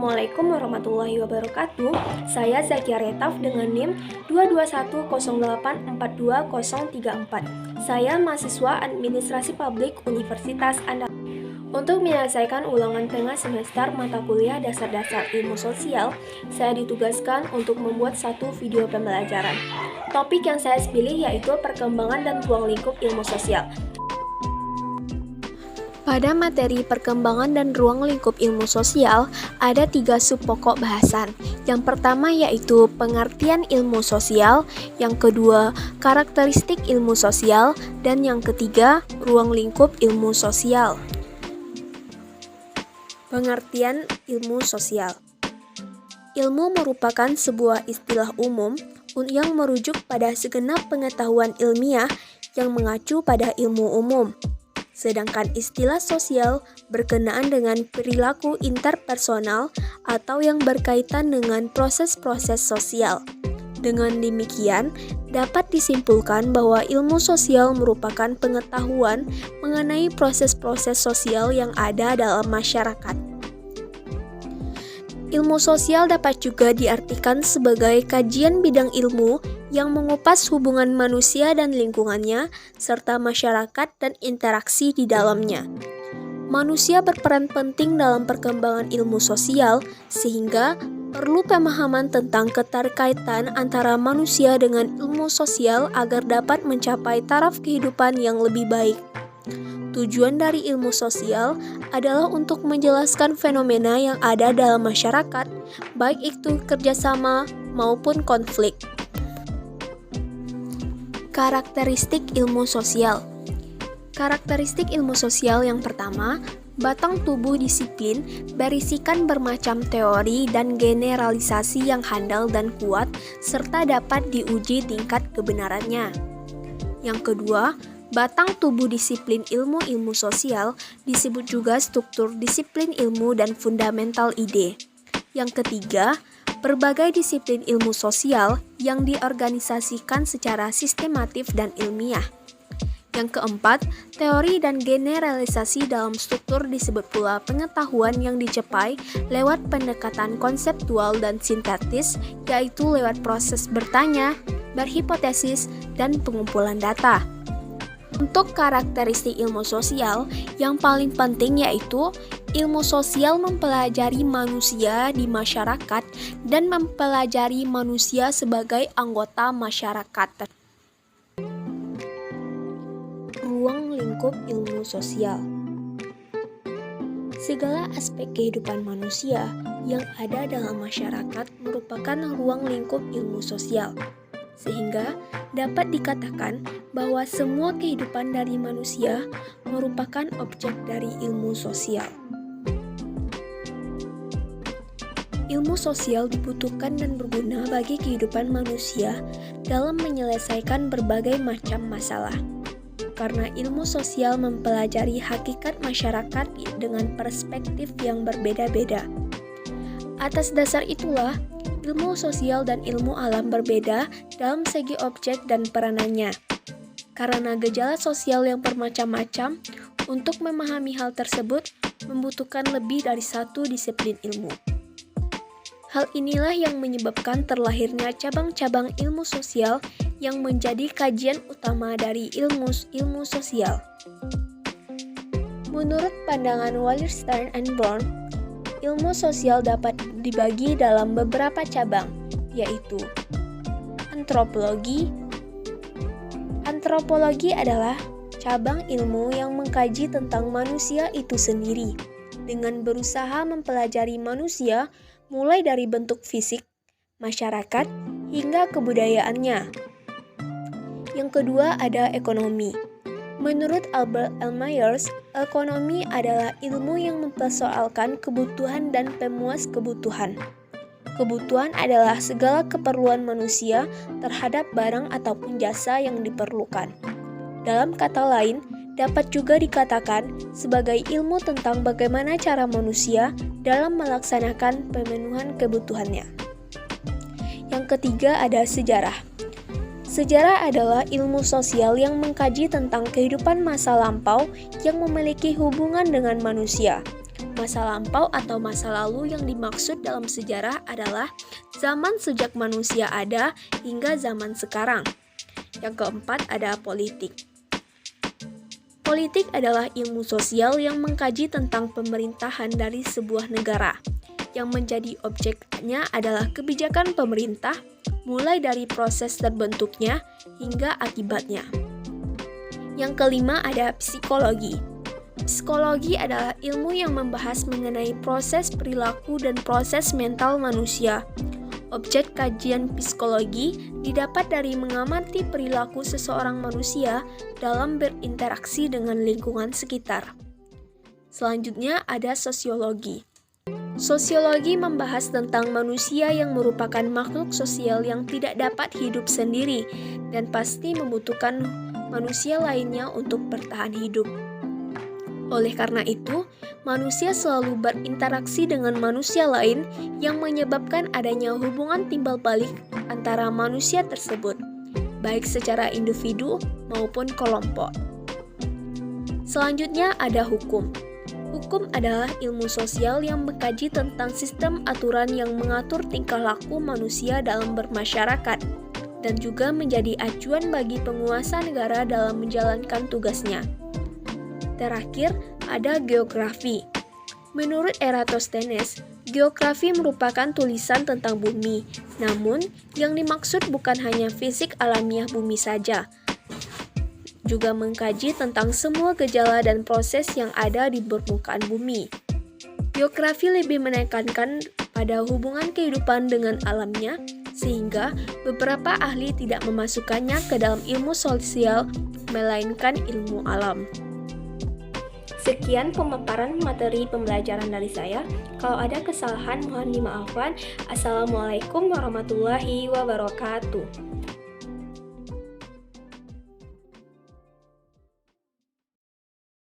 Assalamualaikum warahmatullahi wabarakatuh. Saya Zakia Retaf dengan NIM 22108420034. Saya mahasiswa Administrasi Publik Universitas Andalas. Untuk menyelesaikan ulangan tengah semester mata kuliah dasar-dasar ilmu sosial, saya ditugaskan untuk membuat satu video pembelajaran. Topik yang saya pilih yaitu perkembangan dan ruang lingkup ilmu sosial. Pada materi perkembangan dan ruang lingkup ilmu sosial, ada 3 subpokok bahasan. Yang pertama yaitu pengertian ilmu sosial, yang kedua karakteristik ilmu sosial, dan yang ketiga ruang lingkup ilmu sosial. Pengertian ilmu sosial. Ilmu merupakan sebuah istilah umum yang merujuk pada segenap pengetahuan ilmiah yang mengacu pada ilmu umum. Sedangkan istilah sosial berkenaan dengan perilaku interpersonal atau yang berkaitan dengan proses-proses sosial. Dengan demikian, dapat disimpulkan bahwa ilmu sosial merupakan pengetahuan mengenai proses-proses sosial yang ada dalam masyarakat. Ilmu sosial dapat juga diartikan sebagai kajian bidang ilmu yang mengupas hubungan manusia dan lingkungannya, serta masyarakat dan interaksi di dalamnya. Manusia berperan penting dalam perkembangan ilmu sosial, sehingga perlu pemahaman tentang keterkaitan antara manusia dengan ilmu sosial agar dapat mencapai taraf kehidupan yang lebih baik. Tujuan dari ilmu sosial adalah untuk menjelaskan fenomena yang ada dalam masyarakat, baik itu kerjasama maupun konflik. Karakteristik ilmu sosial. Karakteristik ilmu sosial yang pertama, batang tubuh disiplin berisikan bermacam teori dan generalisasi yang handal dan kuat, serta dapat diuji tingkat kebenarannya. Yang kedua, batang tubuh disiplin ilmu-ilmu sosial disebut juga struktur disiplin ilmu dan fundamental ide. Yang ketiga, berbagai disiplin ilmu sosial yang diorganisasikan secara sistematif dan ilmiah. Yang keempat, teori dan generalisasi dalam struktur disebut pula pengetahuan yang dicapai lewat pendekatan konseptual dan sintetis, yaitu lewat proses bertanya, berhipotesis, dan pengumpulan data. Untuk karakteristik ilmu sosial, yang paling penting yaitu ilmu sosial mempelajari manusia di masyarakat dan mempelajari manusia sebagai anggota masyarakat. Ruang lingkup ilmu sosial. Segala aspek kehidupan manusia yang ada dalam masyarakat merupakan ruang lingkup ilmu sosial, sehingga dapat dikatakan bahwa semua kehidupan dari manusia merupakan objek dari ilmu sosial. Ilmu sosial dibutuhkan dan berguna bagi kehidupan manusia dalam menyelesaikan berbagai macam masalah. Karena ilmu sosial mempelajari hakikat masyarakat dengan perspektif yang berbeda-beda. Atas dasar itulah, ilmu sosial dan ilmu alam berbeda dalam segi objek dan peranannya. Karena gejala sosial yang bermacam-macam, untuk memahami hal tersebut membutuhkan lebih dari satu disiplin ilmu. Hal inilah yang menyebabkan terlahirnya cabang-cabang ilmu sosial yang menjadi kajian utama dari ilmu sosial. Menurut pandangan Wallerstein and Brown, ilmu sosial dapat dibagi dalam beberapa cabang, yaitu antropologi. Antropologi adalah cabang ilmu yang mengkaji tentang manusia itu sendiri, dengan berusaha mempelajari manusia mulai dari bentuk fisik, masyarakat, hingga kebudayaannya. Yang kedua ada ekonomi. Menurut Albert Elmeyers, ekonomi adalah ilmu yang mempersoalkan kebutuhan dan pemuas kebutuhan. Kebutuhan adalah segala keperluan manusia terhadap barang ataupun jasa yang diperlukan. Dalam kata lain, dapat juga dikatakan sebagai ilmu tentang bagaimana cara manusia dalam melaksanakan pemenuhan kebutuhannya. Yang ketiga ada sejarah. Sejarah adalah ilmu sosial yang mengkaji tentang kehidupan masa lampau yang memiliki hubungan dengan manusia. Masa lampau atau masa lalu yang dimaksud dalam sejarah adalah zaman sejak manusia ada hingga zaman sekarang. Yang keempat ada politik. Politik adalah ilmu sosial yang mengkaji tentang pemerintahan dari sebuah negara. Yang menjadi objeknya adalah kebijakan pemerintah, mulai dari proses terbentuknya hingga akibatnya. Yang kelima ada psikologi. Psikologi adalah ilmu yang membahas mengenai proses perilaku dan proses mental manusia. Objek kajian psikologi didapat dari mengamati perilaku seseorang manusia dalam berinteraksi dengan lingkungan sekitar. Selanjutnya ada sosiologi. Sosiologi membahas tentang manusia yang merupakan makhluk sosial yang tidak dapat hidup sendiri dan pasti membutuhkan manusia lainnya untuk bertahan hidup. Oleh karena itu, manusia selalu berinteraksi dengan manusia lain yang menyebabkan adanya hubungan timbal balik antara manusia tersebut, baik secara individu maupun kelompok. Selanjutnya ada hukum. Hukum adalah ilmu sosial yang mengkaji tentang sistem aturan yang mengatur tingkah laku manusia dalam bermasyarakat dan juga menjadi acuan bagi penguasa negara dalam menjalankan tugasnya. Terakhir, ada geografi. Menurut Eratosthenes, geografi merupakan tulisan tentang bumi. Namun, yang dimaksud bukan hanya fisik alamiah bumi saja, juga mengkaji tentang semua gejala dan proses yang ada di permukaan bumi. Geografi lebih menekankan pada hubungan kehidupan dengan alamnya, sehingga beberapa ahli tidak memasukkannya ke dalam ilmu sosial, melainkan ilmu alam. Sekian pemaparan materi pembelajaran dari saya. Kalau ada kesalahan mohon dimaafkan. Assalamualaikum warahmatullahi wabarakatuh.